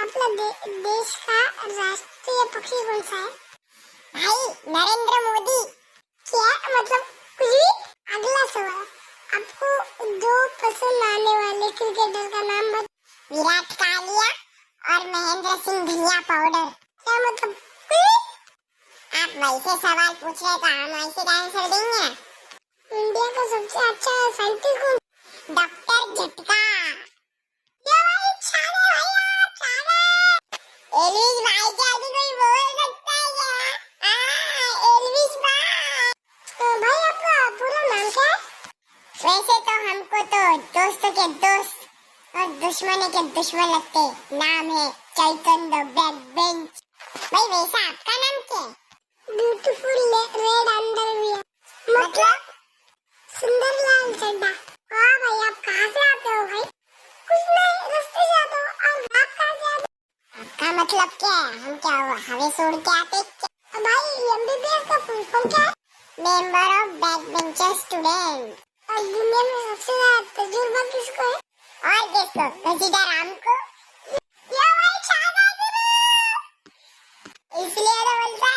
अपना देश का राष्ट्रीय पक्षी कौन सा है? भाई नरेंद्र मोदी। क्या मतलब कुछ भी? अगला सवाल, आपको दो पसंद आने वाले क्रिकेटर का नाम बता। विराट कालिया और महेंद्र सिंह धनिया पाउडर। क्या मतलब कुछ भी? आप वैसे सवाल पूछ रहे तो हम वैसे आंसर देंगे। इंडिया का सबसे अच्छा साइंटिस्ट कौन? डॉक्टर झटका। ये भाई छाने भैया छाने। एलविस भाई के आगे कोई बोल सकता है क्या? एलविस भाई। तो भाई आपका पूरा नाम क्या है? वैसे तो हमको तो दोस्तों के दोस्त और दुश्मनों के दुश्मन लगते। नाम है चैतन्य बैक बेंच। भाई वैसा आपका नाम क्या है? Beautiful red underwear. मतलब सुंदरलाल चड्ढा। हाँ भाई आप कहाँ से आते हो भाई? कुछ नहीं रास्ते से आता हूँ। और आप कहाँ से आते हो? आपका मतलब क्या है? हम क्या हुआ हवे से उड़ के आते क्या? भाई एमबीबीएस का फुल फॉर्म क्या है? Member of back bencher student. और दुनिया में सबसे ज्यादा तजुर्बा किसको है? और किसको? गजीदा राम को। ये भाई छा गया। इसलिए तो बोलता